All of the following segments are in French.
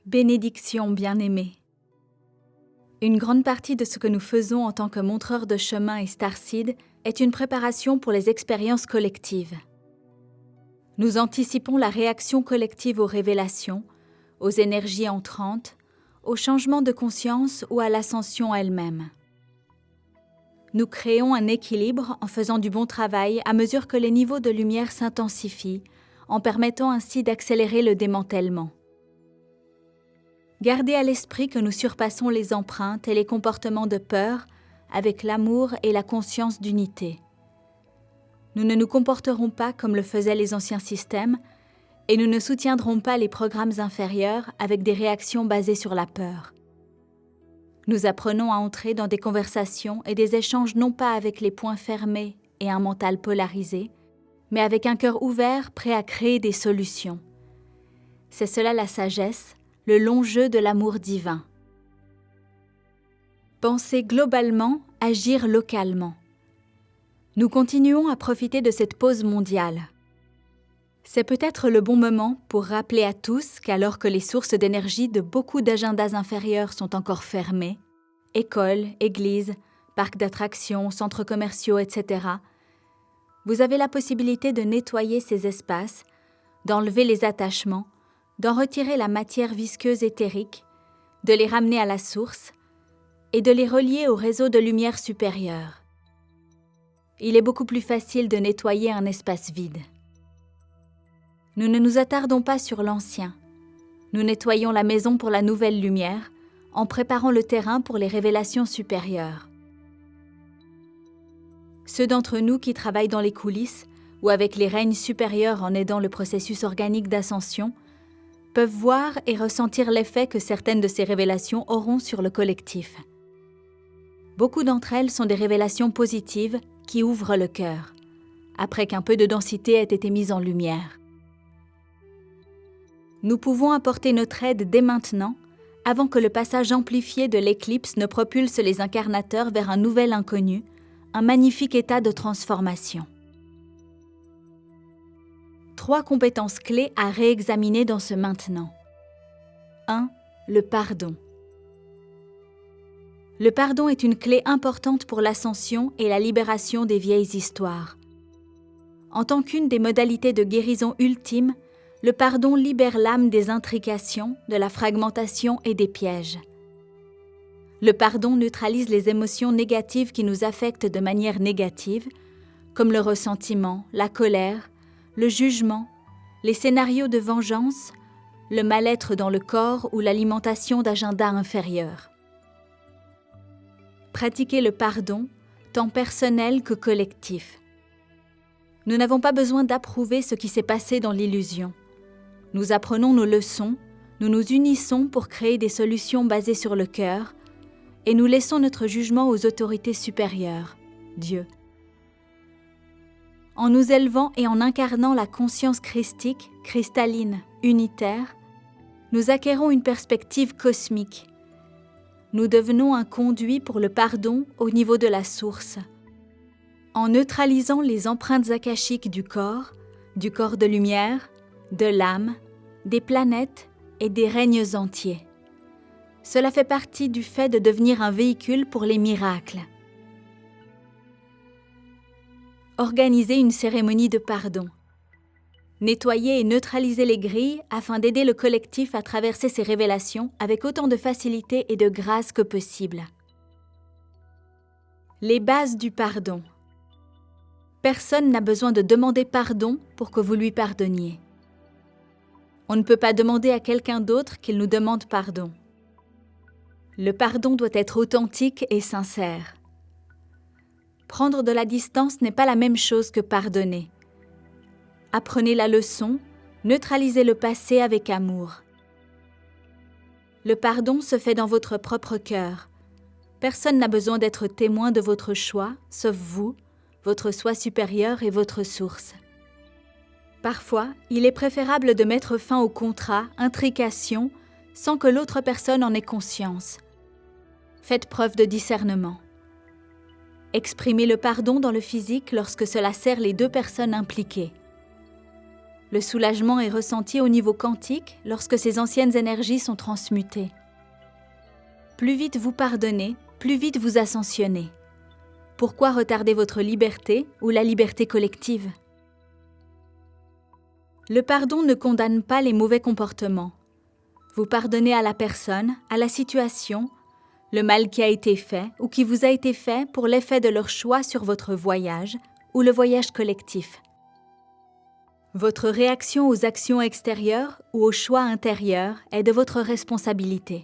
Bénédiction bien-aimée. Une grande partie de ce que nous faisons en tant que montreurs de chemin et Starseed est une préparation pour les expériences collectives. Nous anticipons la réaction collective aux révélations, aux énergies entrantes, au changement de conscience ou à l'ascension elle-même. Nous créons un équilibre en faisant du bon travail à mesure que les niveaux de lumière s'intensifient, en permettant ainsi d'accélérer le démantèlement. Gardez à l'esprit que nous surpassons les empreintes et les comportements de peur avec l'amour et la conscience d'unité. Nous ne nous comporterons pas comme le faisaient les anciens systèmes et nous ne soutiendrons pas les programmes inférieurs avec des réactions basées sur la peur. Nous apprenons à entrer dans des conversations et des échanges non pas avec les poings fermés et un mental polarisé, mais avec un cœur ouvert prêt à créer des solutions. C'est cela la sagesse, le long jeu de l'amour divin. Penser globalement, agir localement. Nous continuons à profiter de cette pause mondiale. C'est peut-être le bon moment pour rappeler à tous qu'alors que les sources d'énergie de beaucoup d'agendas inférieurs sont encore fermées, écoles, églises, parcs d'attractions, centres commerciaux, etc., vous avez la possibilité de nettoyer ces espaces, d'enlever les attachements, d'en retirer la matière visqueuse éthérique, de les ramener à la source et de les relier au réseau de lumière supérieure. Il est beaucoup plus facile de nettoyer un espace vide. Nous ne nous attardons pas sur l'ancien. Nous nettoyons la maison pour la nouvelle lumière, en préparant le terrain pour les révélations supérieures. Ceux d'entre nous qui travaillent dans les coulisses ou avec les règnes supérieurs en aidant le processus organique d'ascension peuvent voir et ressentir l'effet que certaines de ces révélations auront sur le collectif. Beaucoup d'entre elles sont des révélations positives qui ouvrent le cœur, après qu'un peu de densité ait été mise en lumière. Nous pouvons apporter notre aide dès maintenant, avant que le passage amplifié de l'éclipse ne propulse les incarnateurs vers un nouvel inconnu, un magnifique état de transformation. 3 compétences clés à réexaminer dans ce maintenant. 1. Le pardon. Le pardon est une clé importante pour l'ascension et la libération des vieilles histoires. En tant qu'une des modalités de guérison ultime, le pardon libère l'âme des intrications, de la fragmentation et des pièges. Le pardon neutralise les émotions négatives qui nous affectent de manière négative, comme le ressentiment, la colère, le jugement, les scénarios de vengeance, le mal-être dans le corps ou l'alimentation d'agendas inférieurs. Pratiquez le pardon, tant personnel que collectif. Nous n'avons pas besoin d'approuver ce qui s'est passé dans l'illusion. Nous apprenons nos leçons, nous nous unissons pour créer des solutions basées sur le cœur, et nous laissons notre jugement aux autorités supérieures, Dieu. En nous élevant et en incarnant la conscience christique, cristalline, unitaire, nous acquérons une perspective cosmique. Nous devenons un conduit pour le pardon au niveau de la source. En neutralisant les empreintes akashiques du corps de lumière, de l'âme, des planètes et des règnes entiers. Cela fait partie du fait de devenir un véhicule pour les miracles. Organisez une cérémonie de pardon. Nettoyez et neutralisez les grilles afin d'aider le collectif à traverser ces révélations avec autant de facilité et de grâce que possible. Les bases du pardon. Personne n'a besoin de demander pardon pour que vous lui pardonniez. On ne peut pas demander à quelqu'un d'autre qu'il nous demande pardon. Le pardon doit être authentique et sincère. Prendre de la distance n'est pas la même chose que pardonner. Apprenez la leçon, neutralisez le passé avec amour. Le pardon se fait dans votre propre cœur. Personne n'a besoin d'être témoin de votre choix, sauf vous, votre soi supérieur et votre source. Parfois, il est préférable de mettre fin aux contrats, intrications, sans que l'autre personne en ait conscience. Faites preuve de discernement. Exprimez le pardon dans le physique lorsque cela sert les 2 personnes impliquées. Le soulagement est ressenti au niveau quantique lorsque ces anciennes énergies sont transmutées. Plus vite vous pardonnez, plus vite vous ascensionnez. Pourquoi retarder votre liberté ou la liberté collective? Le pardon ne condamne pas les mauvais comportements. Vous pardonnez à la personne, à la situation, le mal qui a été fait ou qui vous a été fait pour l'effet de leur choix sur votre voyage ou le voyage collectif. Votre réaction aux actions extérieures ou aux choix intérieurs est de votre responsabilité.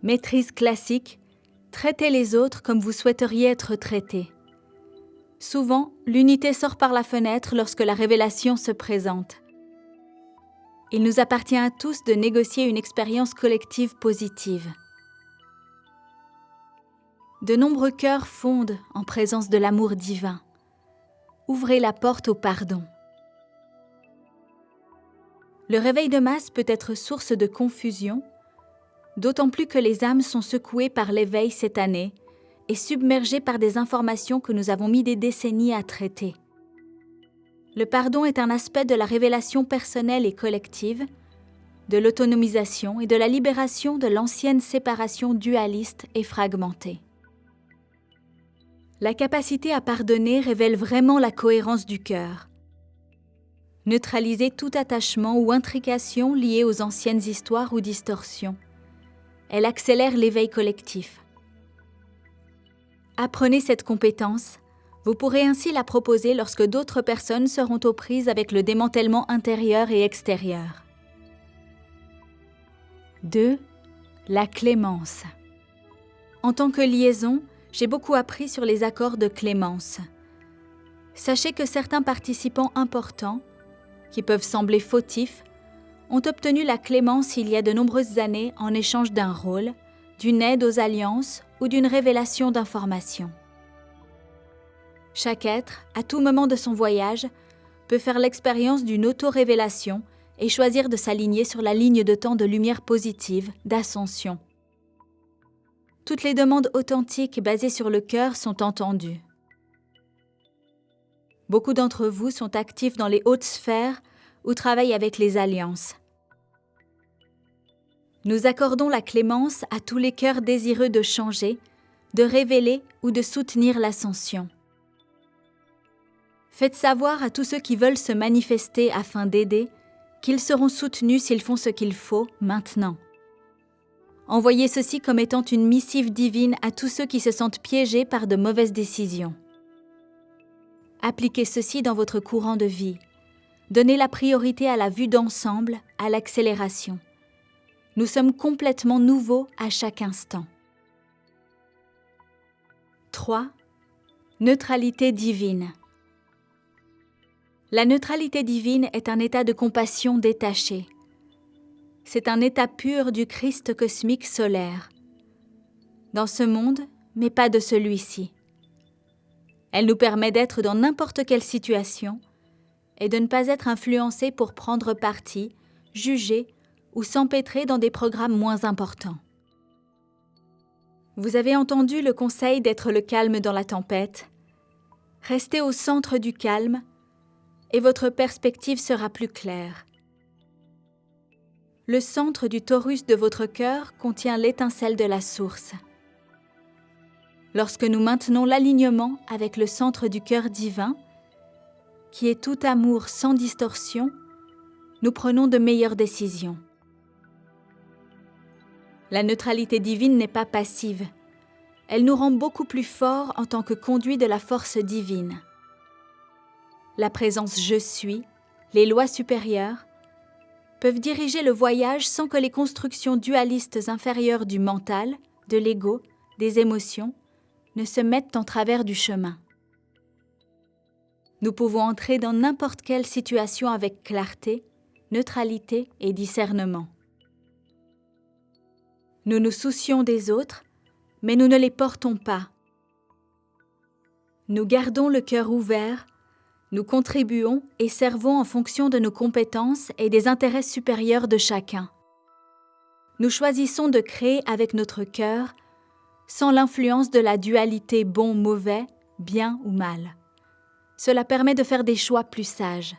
Maîtrise classique, traitez les autres comme vous souhaiteriez être traités. Souvent, l'unité sort par la fenêtre lorsque la révélation se présente. Il nous appartient à tous de négocier une expérience collective positive. De nombreux cœurs fondent en présence de l'amour divin. Ouvrez la porte au pardon. Le réveil de masse peut être source de confusion, d'autant plus que les âmes sont secouées par l'éveil cette année et submergées par des informations que nous avons mis des décennies à traiter. Le pardon est un aspect de la révélation personnelle et collective, de l'autonomisation et de la libération de l'ancienne séparation dualiste et fragmentée. La capacité à pardonner révèle vraiment la cohérence du cœur. Neutralisez tout attachement ou intrication lié aux anciennes histoires ou distorsions. Elle accélère l'éveil collectif. Apprenez cette compétence. Vous pourrez ainsi la proposer lorsque d'autres personnes seront aux prises avec le démantèlement intérieur et extérieur. 2. La clémence. En tant que liaison, j'ai beaucoup appris sur les accords de clémence. Sachez que certains participants importants, qui peuvent sembler fautifs, ont obtenu la clémence il y a de nombreuses années en échange d'un rôle, d'une aide aux alliances ou d'une révélation d'informations. Chaque être, à tout moment de son voyage, peut faire l'expérience d'une auto-révélation et choisir de s'aligner sur la ligne de temps de lumière positive, d'ascension. Toutes les demandes authentiques basées sur le cœur sont entendues. Beaucoup d'entre vous sont actifs dans les hautes sphères ou travaillent avec les alliances. Nous accordons la clémence à tous les cœurs désireux de changer, de révéler ou de soutenir l'ascension. Faites savoir à tous ceux qui veulent se manifester afin d'aider qu'ils seront soutenus s'ils font ce qu'il faut maintenant. Envoyez ceci comme étant une missive divine à tous ceux qui se sentent piégés par de mauvaises décisions. Appliquez ceci dans votre courant de vie. Donnez la priorité à la vue d'ensemble, à l'accélération. Nous sommes complètement nouveaux à chaque instant. 3. Neutralité divine. La neutralité divine est un état de compassion détaché. C'est un état pur du Christ cosmique solaire. Dans ce monde, mais pas de celui-ci. Elle nous permet d'être dans n'importe quelle situation et de ne pas être influencés pour prendre parti, juger ou s'empêtrer dans des programmes moins importants. Vous avez entendu le conseil d'être le calme dans la tempête. Restez au centre du calme et votre perspective sera plus claire. Le centre du torus de votre cœur contient l'étincelle de la source. Lorsque nous maintenons l'alignement avec le centre du cœur divin, qui est tout amour sans distorsion, nous prenons de meilleures décisions. La neutralité divine n'est pas passive. Elle nous rend beaucoup plus forts en tant que conduits de la force divine. La présence « je suis », les lois supérieures, peuvent diriger le voyage sans que les constructions dualistes inférieures du mental, de l'ego, des émotions, ne se mettent en travers du chemin. Nous pouvons entrer dans n'importe quelle situation avec clarté, neutralité et discernement. Nous nous soucions des autres, mais nous ne les portons pas. Nous gardons le cœur ouvert, nous contribuons et servons en fonction de nos compétences et des intérêts supérieurs de chacun. Nous choisissons de créer avec notre cœur, sans l'influence de la dualité bon-mauvais, bien ou mal. Cela permet de faire des choix plus sages.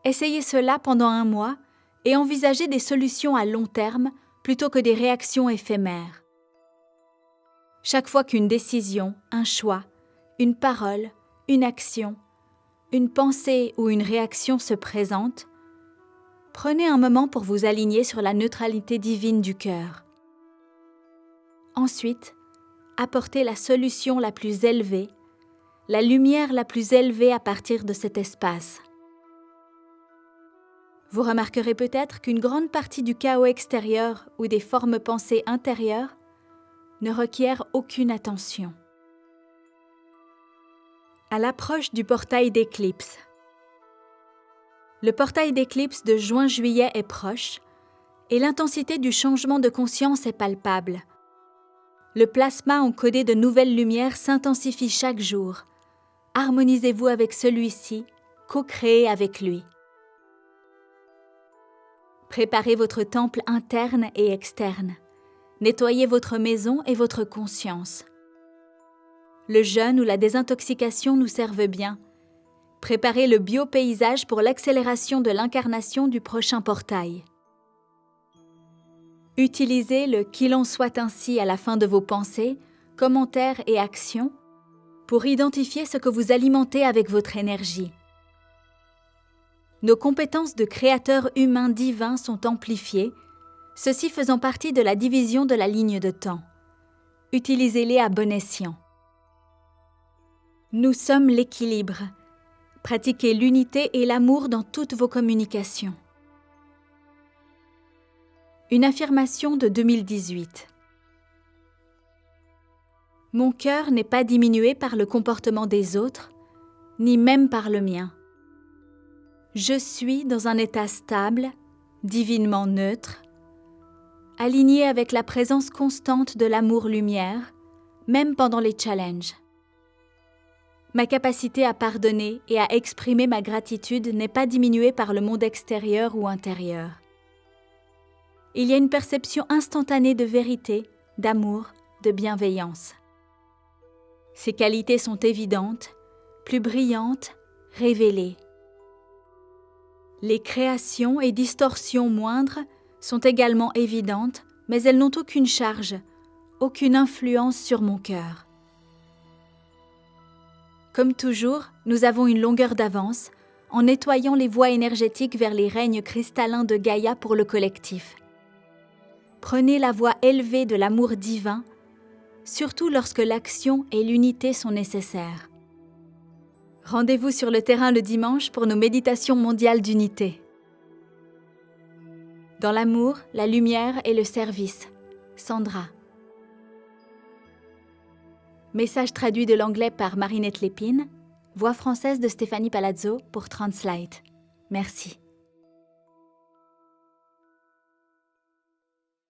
Essayez cela pendant 1 mois et envisagez des solutions à long terme plutôt que des réactions éphémères. Chaque fois qu'une décision, un choix, une parole, une action, une pensée ou une réaction se présente, prenez un moment pour vous aligner sur la neutralité divine du cœur. Ensuite, apportez la solution la plus élevée, la lumière la plus élevée à partir de cet espace. Vous remarquerez peut-être qu'une grande partie du chaos extérieur ou des formes pensées intérieures ne requiert aucune attention. À l'approche du portail d'éclipse. Le portail d'éclipse de juin-juillet est proche et l'intensité du changement de conscience est palpable. Le plasma encodé de nouvelles lumières s'intensifie chaque jour. Harmonisez-vous avec celui-ci, co-créez avec lui. Préparez votre temple interne et externe. Nettoyez votre maison et votre conscience. Le jeûne ou la désintoxication nous servent bien. Préparez le biopaysage pour l'accélération de l'incarnation du prochain portail. Utilisez le « qu'il en soit ainsi » à la fin de vos pensées, commentaires et actions pour identifier ce que vous alimentez avec votre énergie. Nos compétences de créateurs humains divins sont amplifiées, ceci faisant partie de la division de la ligne de temps. Utilisez-les à bon escient. Nous sommes l'équilibre. Pratiquez l'unité et l'amour dans toutes vos communications. Une affirmation de 2018. Mon cœur n'est pas diminué par le comportement des autres, ni même par le mien. Je suis dans un état stable, divinement neutre, aligné avec la présence constante de l'amour-lumière, même pendant les challenges. Ma capacité à pardonner et à exprimer ma gratitude n'est pas diminuée par le monde extérieur ou intérieur. Il y a une perception instantanée de vérité, d'amour, de bienveillance. Ces qualités sont évidentes, plus brillantes, révélées. Les créations et distorsions moindres sont également évidentes, mais elles n'ont aucune charge, aucune influence sur mon cœur. Comme toujours, nous avons une longueur d'avance en nettoyant les voies énergétiques vers les règnes cristallins de Gaïa pour le collectif. Prenez la voie élevée de l'amour divin, surtout lorsque l'action et l'unité sont nécessaires. Rendez-vous sur le terrain le dimanche pour nos méditations mondiales d'unité. Dans l'amour, la lumière et le service. Sandra. Message traduit de l'anglais par Marinette Lépine, voix française de Stéphanie Palazzo pour Translate. Merci.